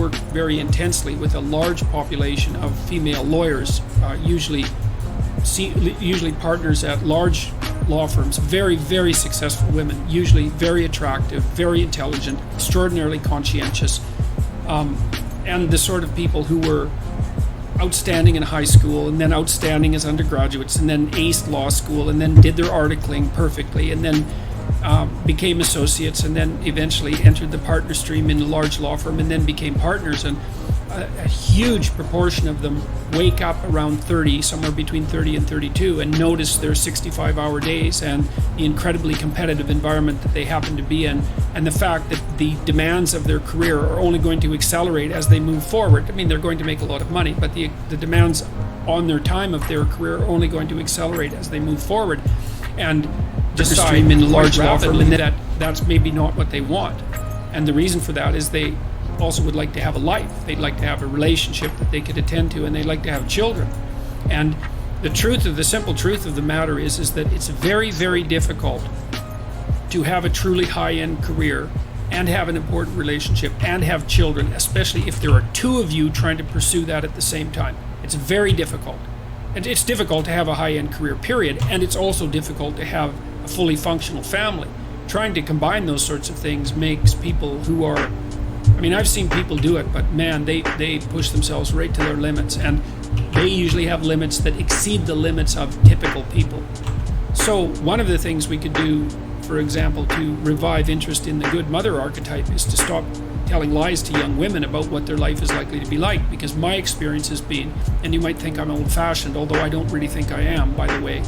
work very intensely with a large population of female lawyers, usually partners at large law firms, very, very successful women, usually very attractive, very intelligent, extraordinarily conscientious, and the sort of people who were outstanding in high school and then outstanding as undergraduates and then aced law school and then did their articling perfectly and then became associates and then eventually entered the partner stream in a large law firm and then became partners. And a huge proportion of them wake up around 30, somewhere between 30 and 32, and notice their 65-hour days and the incredibly competitive environment that they happen to be in, and the fact that the demands of their career are only going to accelerate as they move forward. I mean, they're going to make a lot of money, but the demands on their time of their career are only going to accelerate as they move forward. And decide in a large law firm that that's maybe not what they want. And the reason for that is they also would like to have a life. They'd like to have a relationship that they could attend to, and they'd like to have children. And the simple truth of the matter is that it's very, very difficult to have a truly high-end career and have an important relationship and have children, especially if there are two of you trying to pursue that at the same time. It's very difficult. And it's difficult to have a high-end career, period. And it's also difficult to have a fully functional family. Trying to combine those sorts of things makes people who are, I mean, I've seen people do it, but man, they push themselves right to their limits, and they usually have limits that exceed the limits of typical people. So one of the things we could do, for example, to revive interest in the good mother archetype is to stop telling lies to young women about what their life is likely to be like, because my experience has been, and you might think I'm old-fashioned, although I don't really think I am, by the way.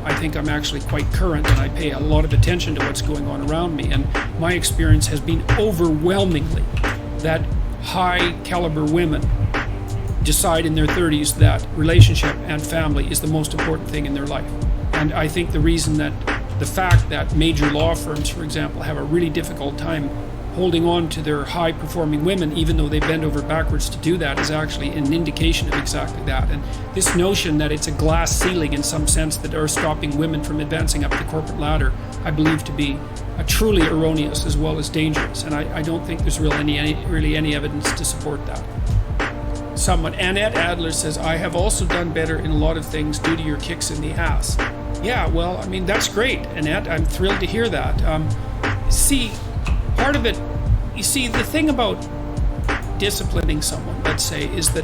I think I'm actually quite current, and I pay a lot of attention to what's going on around me. And my experience has been overwhelmingly that high caliber women decide in their 30s that relationship and family is the most important thing in their life. And I think the fact that major law firms, for example, have a really difficult time holding on to their high-performing women, even though they bend over backwards to do that, is actually an indication of exactly that. And this notion that it's a glass ceiling in some sense that are stopping women from advancing up the corporate ladder, I believe to be truly erroneous as well as dangerous. And I don't think there's really any evidence to support that. Someone, Annette Adler says, I have also done better in a lot of things due to your kicks in the ass. Yeah, well, I mean, that's great, Annette. I'm thrilled to hear that. Part of it, you see, the thing about disciplining someone, let's say, is that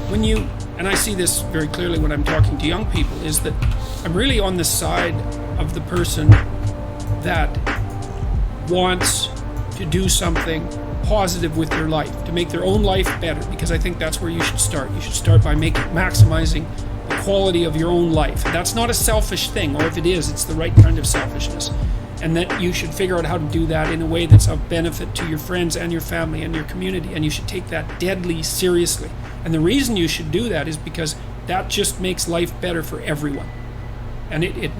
when you, and I see this very clearly when I'm talking to young people, is that I'm really on the side of the person that wants to do something positive with their life, to make their own life better, because I think that's where you should start. You should start by maximizing the quality of your own life. That's not a selfish thing, or if it is, it's the right kind of selfishness. And that you should figure out how to do that in a way that's of benefit to your friends and your family and your community, and you should take that deadly seriously. And the reason you should do that is because that just makes life better for everyone. And it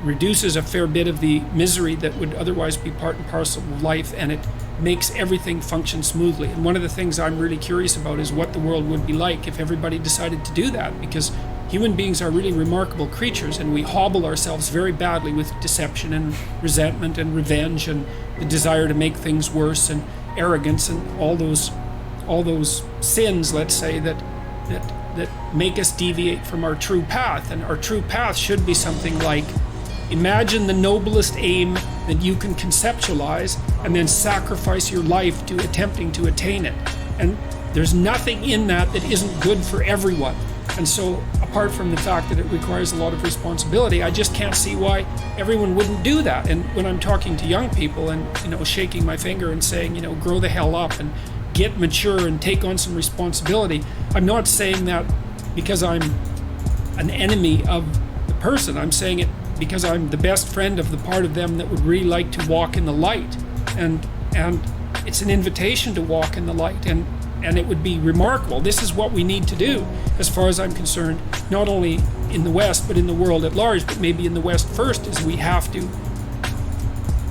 reduces a fair bit of the misery that would otherwise be part and parcel of life, and it makes everything function smoothly. And one of the things I'm really curious about is what the world would be like if everybody decided to do that, because human beings are really remarkable creatures, and we hobble ourselves very badly with deception and resentment and revenge and the desire to make things worse and arrogance and all those sins, let's say, that make us deviate from our true path. And our true path should be something like, imagine the noblest aim that you can conceptualize and then sacrifice your life to attempting to attain it. And there's nothing in that isn't good for everyone. And so, apart from the fact that it requires a lot of responsibility, I just can't see why everyone wouldn't do that. And when I'm talking to young people and, shaking my finger and saying, grow the hell up and get mature and take on some responsibility, I'm not saying that because I'm an enemy of the person. I'm saying it because I'm the best friend of the part of them that would really like to walk in the light. And it's an invitation to walk in the light. And it would be remarkable. This is what we need to do, as far as I'm concerned, not only in the West, but in the world at large, but maybe in the West first, is we have to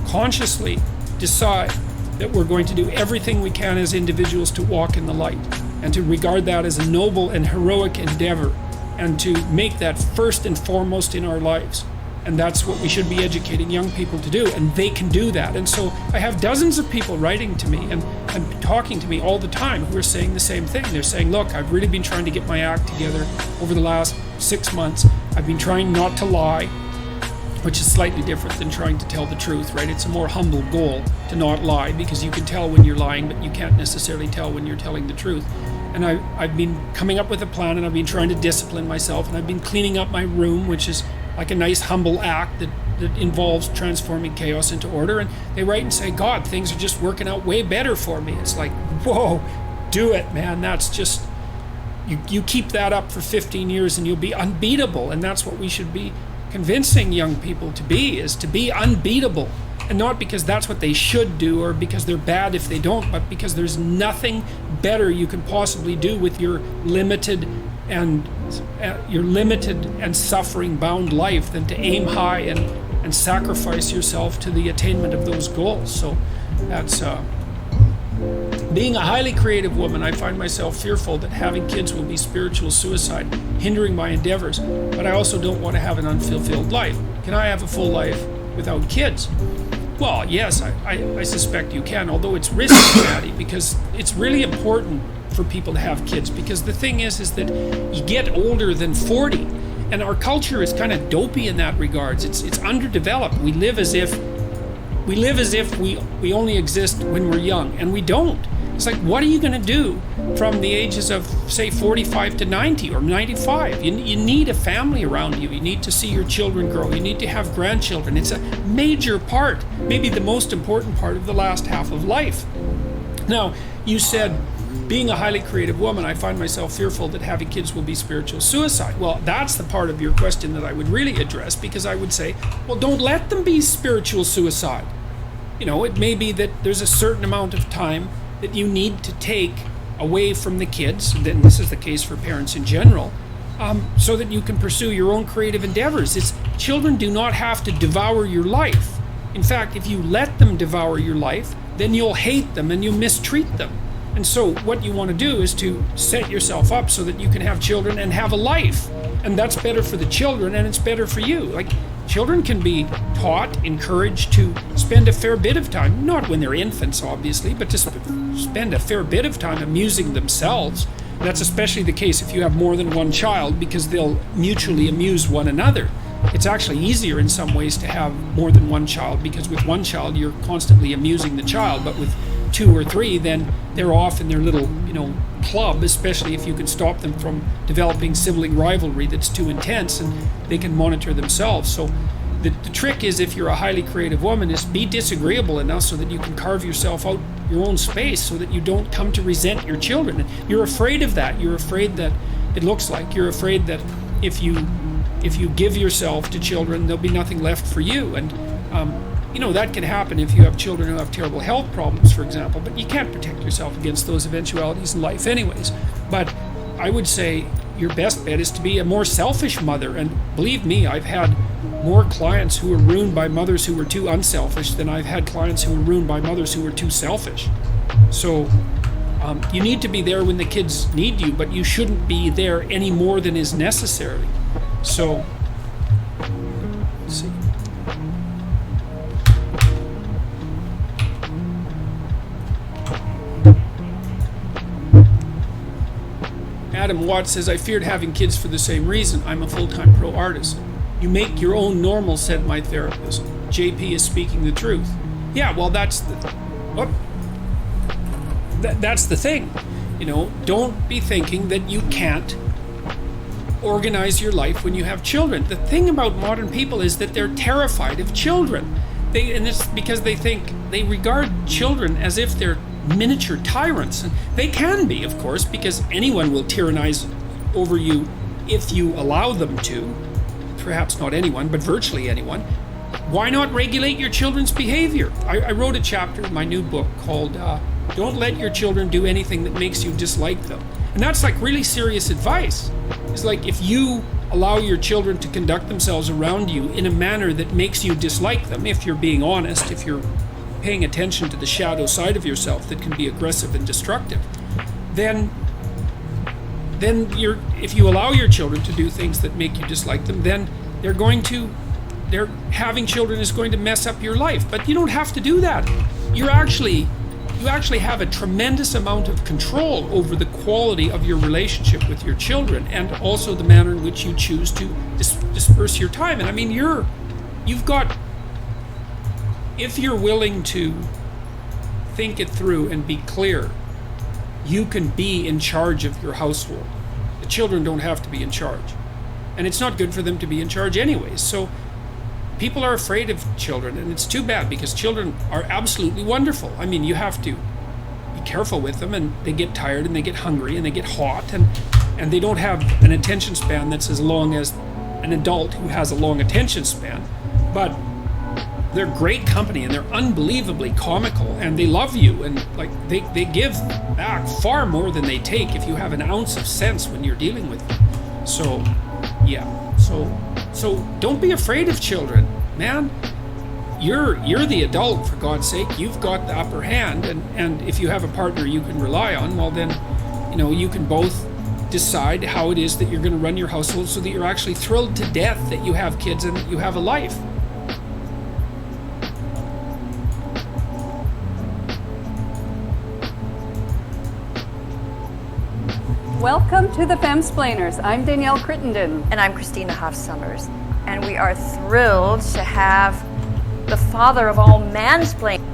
consciously decide that we're going to do everything we can as individuals to walk in the light, and to regard that as a noble and heroic endeavor, and to make that first and foremost in our lives. And that's what we should be educating young people to do, and they can do that. And so I have dozens of people writing to me and talking to me all the time who are saying the same thing. They're saying, look, I've really been trying to get my act together over the last 6 months. I've been trying not to lie, which is slightly different than trying to tell the truth, right? It's a more humble goal to not lie, because you can tell when you're lying, but you can't necessarily tell when you're telling the truth. And I've been coming up with a plan, and I've been trying to discipline myself, and I've been cleaning up my room, which is like a nice humble act that involves transforming chaos into order. And they write and say, God, things are just working out way better for me. It's like, whoa, do it, man. That's just, you keep that up for 15 years and you'll be unbeatable. And that's what we should be convincing young people to be, is to be unbeatable. And not because that's what they should do or because they're bad if they don't, but because there's nothing better you can possibly do with your limited and suffering bound life than to aim high and sacrifice yourself to the attainment of those goals. So that's being a highly creative woman. I find myself fearful that having kids will be spiritual suicide, hindering my endeavors, but I also don't want to have an unfulfilled life. Can I have a full life without kids? Well, yes, I suspect you can, although it's risky, Maddie, because it's really important for people to have kids, because the thing is that you get older than 40, and our culture is kind of dopey in that regards. It's underdeveloped. We live as if we only exist when we're young, and we don't. It's like, what are you going to do from the ages of, say, 45 to 90 or 95? You need a family around you. You need to see your children grow. You need to have grandchildren. It's a major part, maybe the most important part of the last half of life. Now, you said, being a highly creative woman, I find myself fearful that having kids will be spiritual suicide. Well, that's the part of your question that I would really address, because I would say, well, don't let them be spiritual suicide. You know, it may be that there's a certain amount of time that you need to take away from the kids, and this is the case for parents in general, so that you can pursue your own creative endeavors. Children do not have to devour your life. In fact, if you let them devour your life, then you'll hate them and you'll mistreat them. And so what you want to do is to set yourself up so that you can have children and have a life. And that's better for the children, and it's better for you. Like, children can be taught, encouraged to spend a fair bit of time, not when they're infants, obviously, but to spend a fair bit of time amusing themselves. That's especially the case if you have more than one child, because they'll mutually amuse one another. It's actually easier in some ways to have more than one child, because with one child you're constantly amusing the child, but with 2 or 3, then they're off in their little, club, especially if you can stop them from developing sibling rivalry that's too intense, and they can monitor themselves. So the trick is, if you're a highly creative woman, is be disagreeable enough so that you can carve yourself out your own space, so that you don't come to resent your children. You're afraid of that. You're afraid that you're afraid that if you give yourself to children, there'll be nothing left for you. And that can happen if you have children who have terrible health problems, for example, but you can't protect yourself against those eventualities in life anyways. But I would say your best bet is to be a more selfish mother. And believe me, I've had more clients who were ruined by mothers who were too unselfish than I've had clients who were ruined by mothers who were too selfish. So you need to be there when the kids need you, but you shouldn't be there any more than is necessary. So, let's see. Adam Watts says, I feared having kids for the same reason. I'm a full-time pro artist. You make your own normal, said my therapist. JP is speaking the truth. Yeah, well, that's the thing. Don't be thinking that you can't organize your life when you have children. The thing about modern people is that they're terrified of children. And it's because they regard children as if they're miniature tyrants. And they can be, of course, because anyone will tyrannize over you if you allow them to. Perhaps not anyone, but virtually anyone. Why not regulate your children's behavior? I wrote a chapter in my new book called Don't Let Your Children Do Anything That Makes You Dislike Them. And that's like really serious advice. It's like, if you allow your children to conduct themselves around you in a manner that makes you dislike them, if you're being honest, if you're paying attention to the shadow side of yourself that can be aggressive and destructive, then if you allow your children to do things that make you dislike them, then they're going to having children is going to mess up your life. But you don't have to do that. You actually have a tremendous amount of control over the quality of your relationship with your children, and also the manner in which you choose to disperse your time. And I mean, you've got, if you're willing to think it through and be clear, you can be in charge of your household. The children don't have to be in charge. And it's not good for them to be in charge anyways. So people are afraid of children, and it's too bad, because children are absolutely wonderful. I mean, you have to be careful with them, and they get tired and they get hungry and they get hot, and they don't have an attention span that's as long as an adult who has a long attention span. But they're great company, and they're unbelievably comical, and they love you, and like they give back far more than they take if you have an ounce of sense when you're dealing with them. So yeah, so don't be afraid of children, man. You're the adult, for God's sake. You've got the upper hand, and if you have a partner you can rely on, well then, you can both decide how it is that you're going to run your household, so that you're actually thrilled to death that you have kids and that you have a life. Welcome to the Femsplainers. I'm Danielle Crittenden. And I'm Christina Hoff Summers. And we are thrilled to have the father of all mansplaining.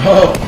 Oh.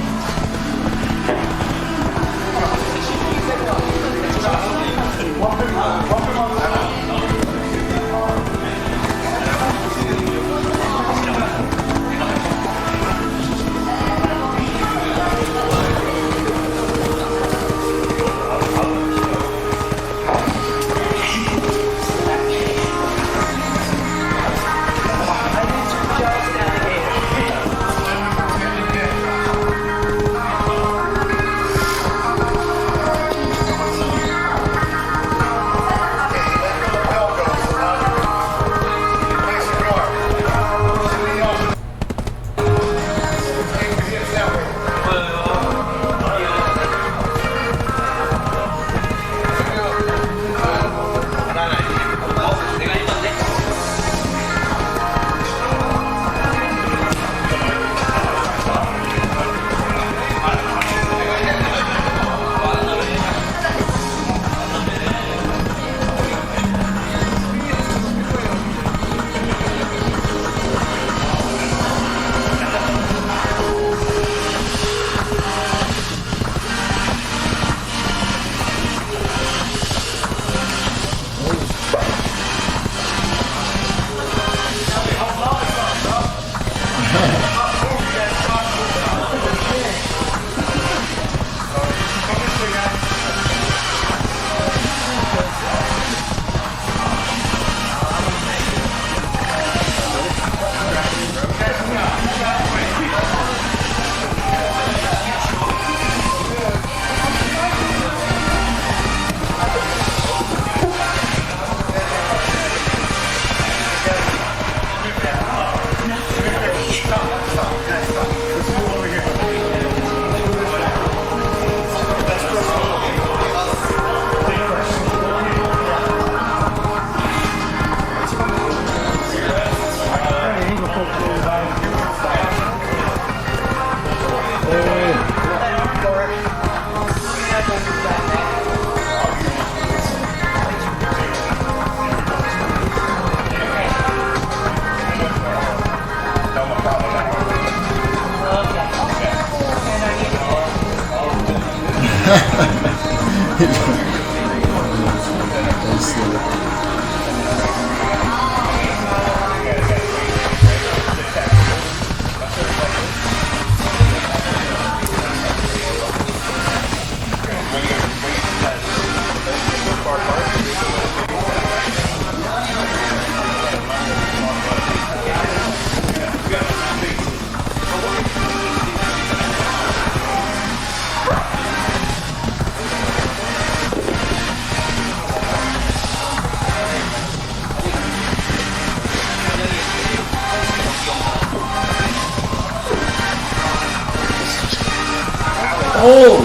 Oh!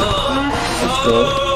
That's good.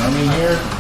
I'm in here.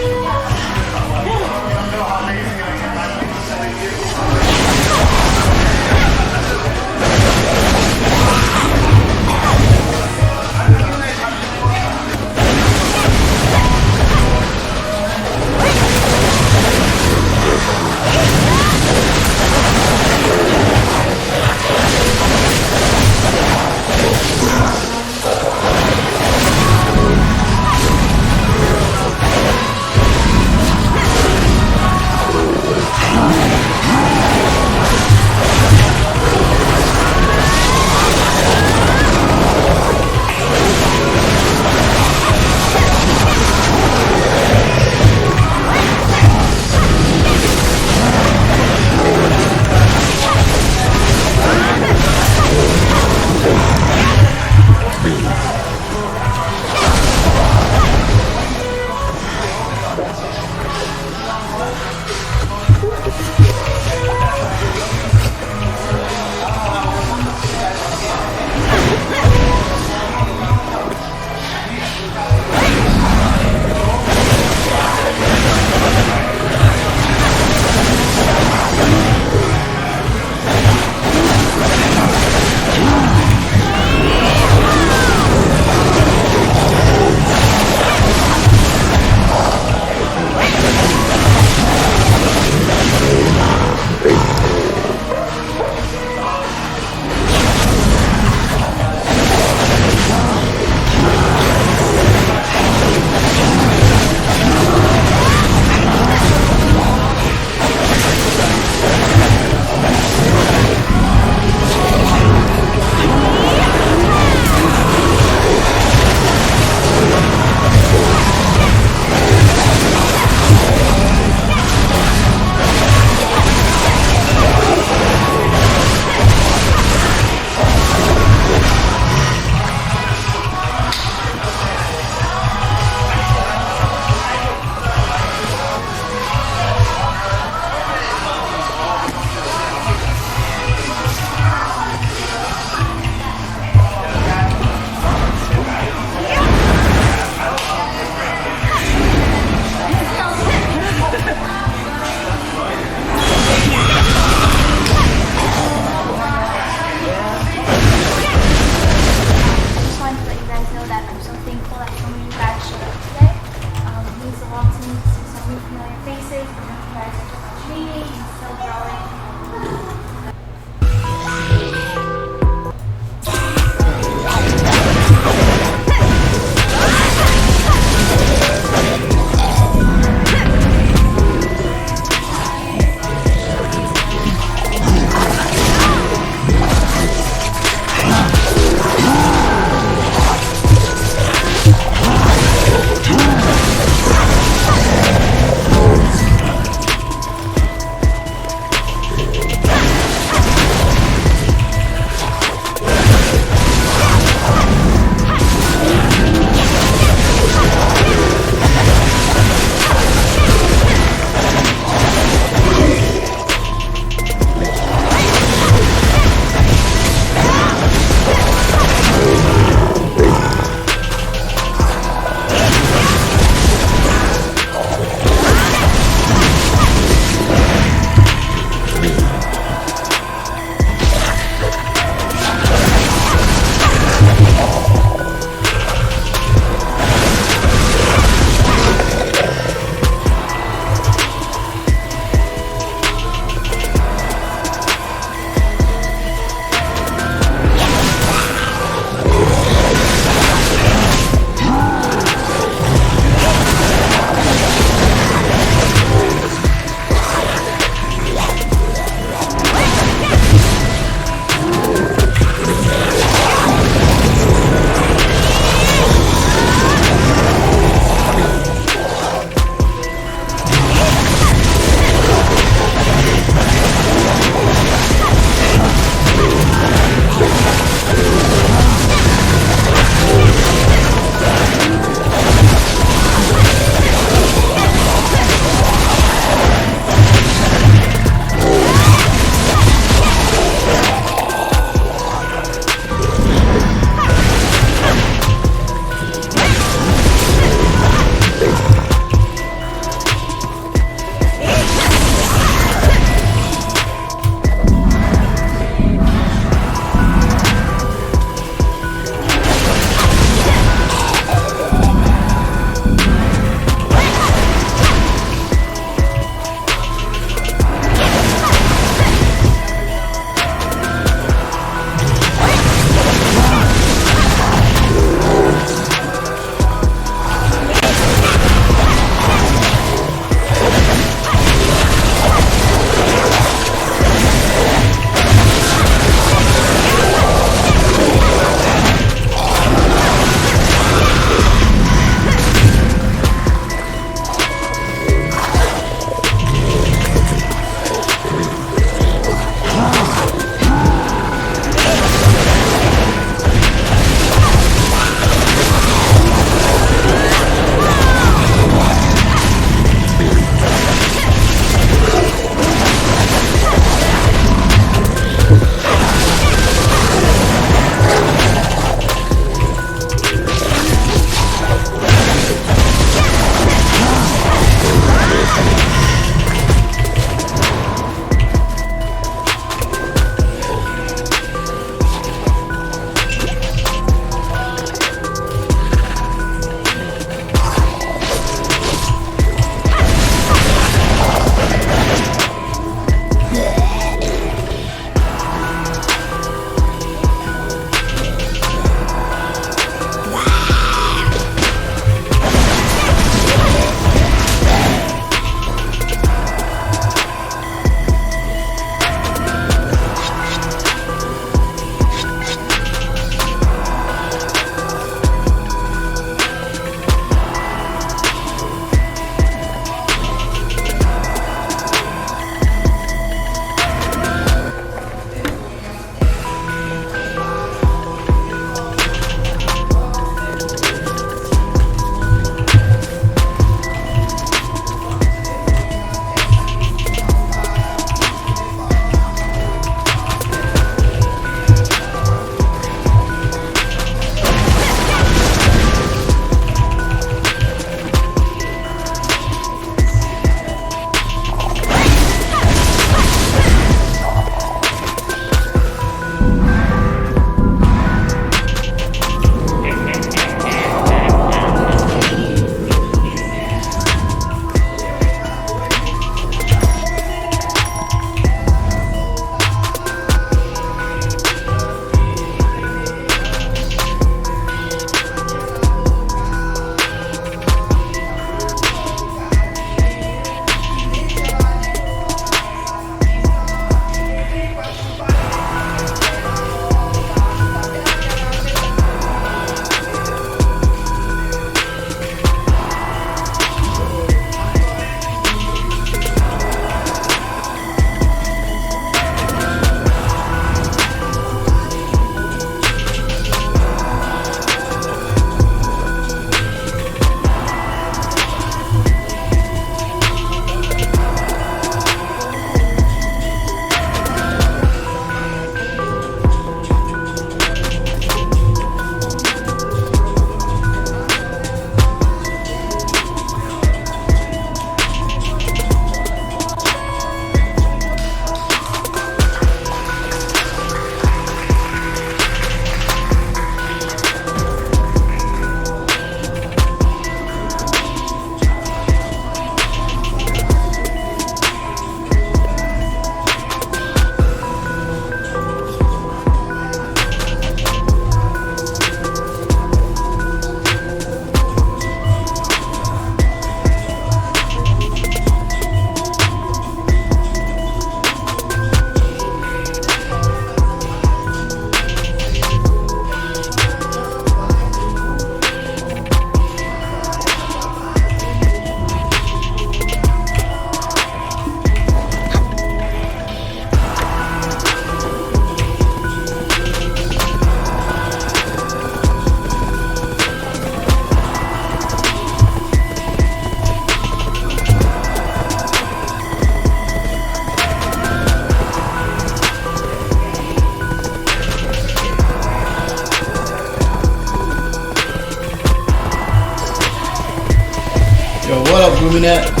doing that?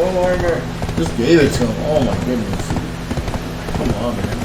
Oh my god. Just gave it to him. Oh my goodness. Come on, man.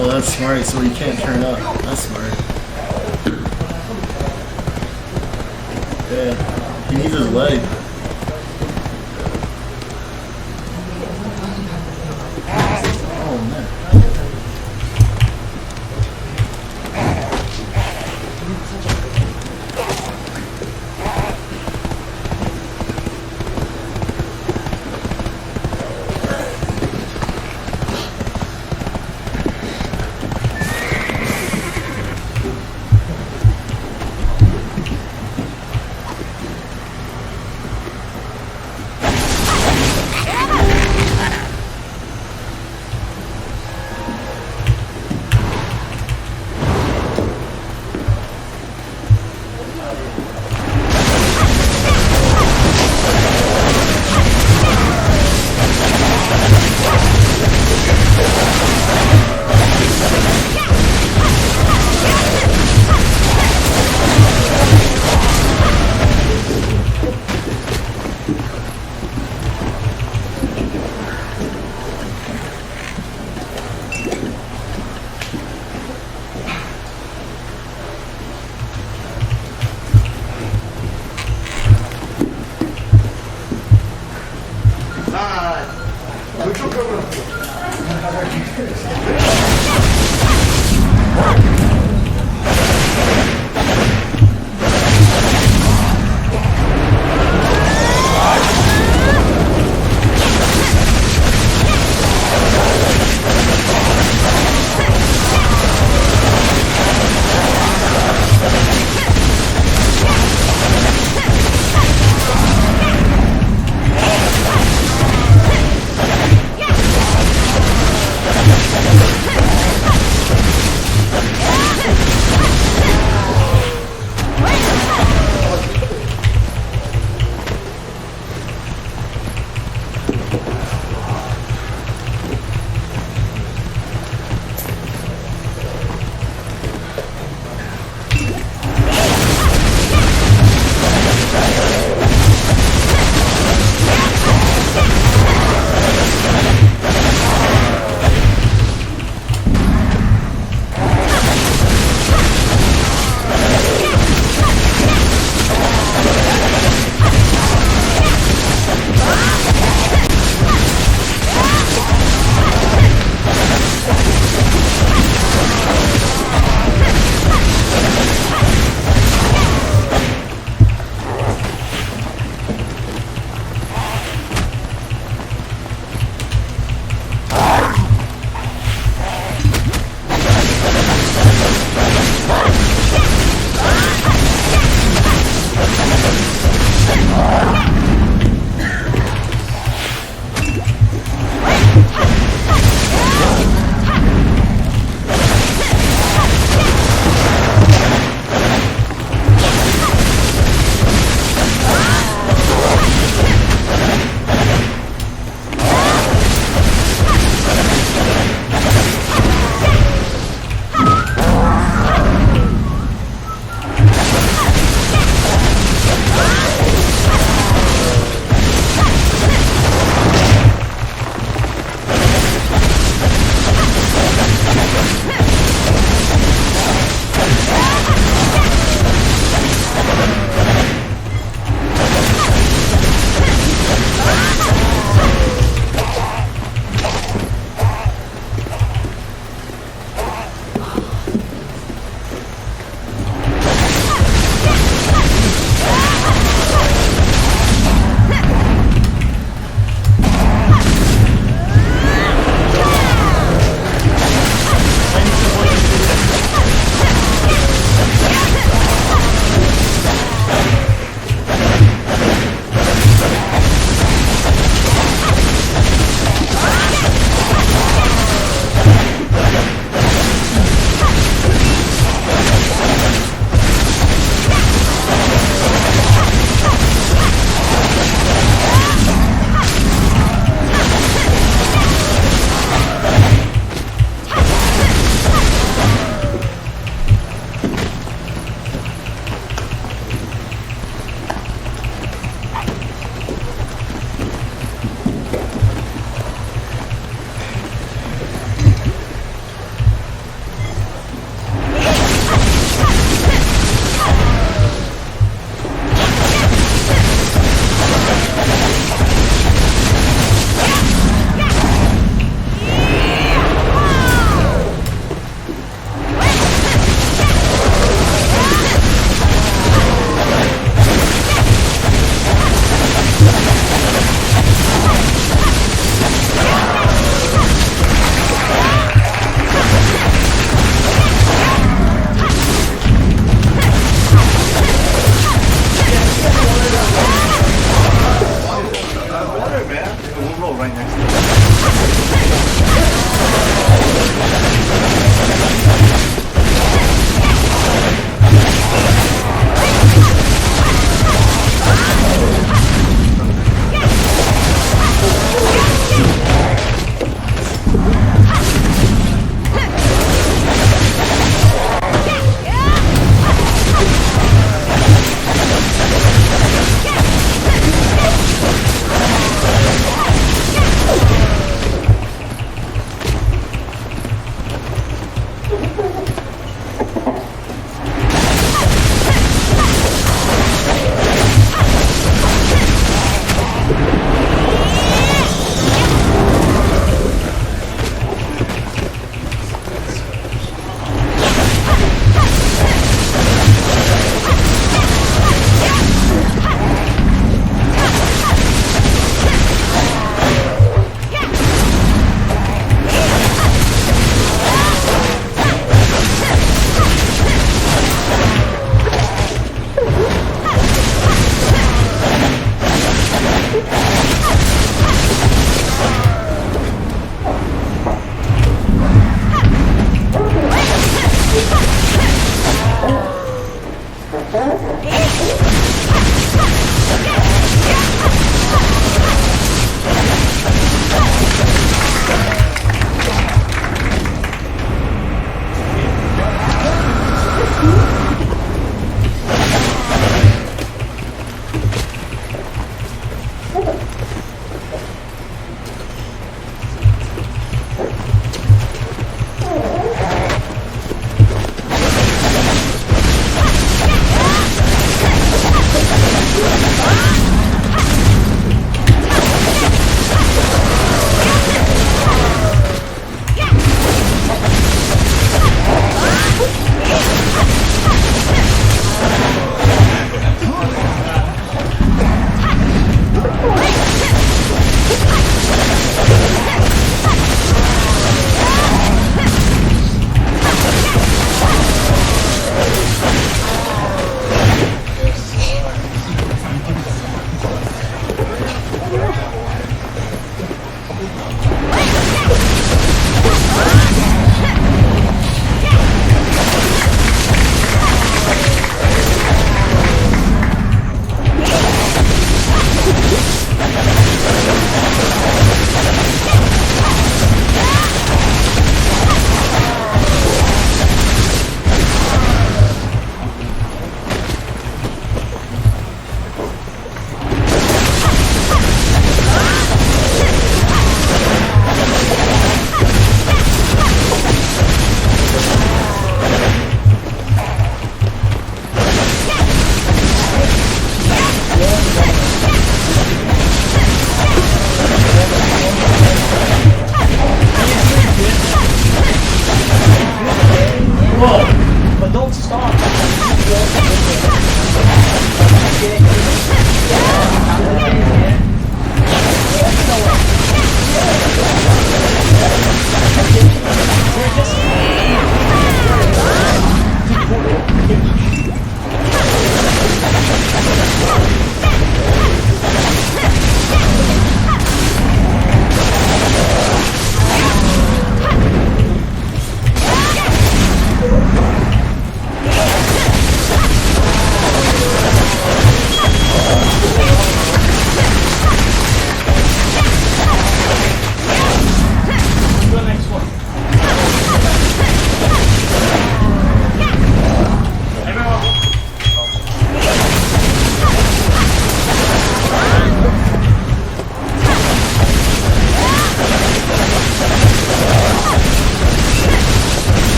Oh, that's smart, so he can't turn up. That's smart. Yeah, he needs his leg. Oh, man.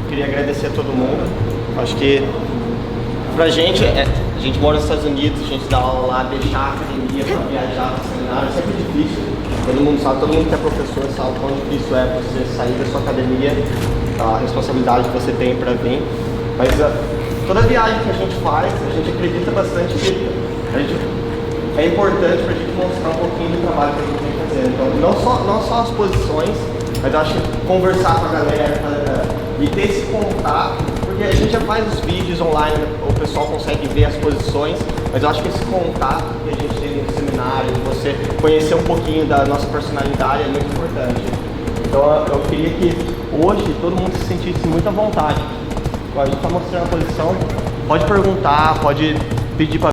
Queria agradecer a todo mundo. Acho que pra gente, a gente mora nos Estados Unidos, a gente dá aula lá, deixar a academia pra viajar para seminário, é sempre difícil. Todo mundo sabe, todo mundo que é professor sabe quão difícil é você sair da sua academia, a responsabilidade que você tem pra vir. Mas toda viagem que a gente faz, a gente acredita bastante que é importante pra gente mostrar um pouquinho do trabalho que a gente vem fazendo. Então, não só as posições, mas eu acho que conversar com a galera e ter esse contato, porque a gente já faz os vídeos online, o pessoal consegue ver as posições, mas eu acho que esse contato que a gente tem no seminário, você conhecer um pouquinho da nossa personalidade é muito importante. Então eu queria que hoje todo mundo se sentisse muito à vontade. A gente está mostrando a posição, pode perguntar, pode pedir para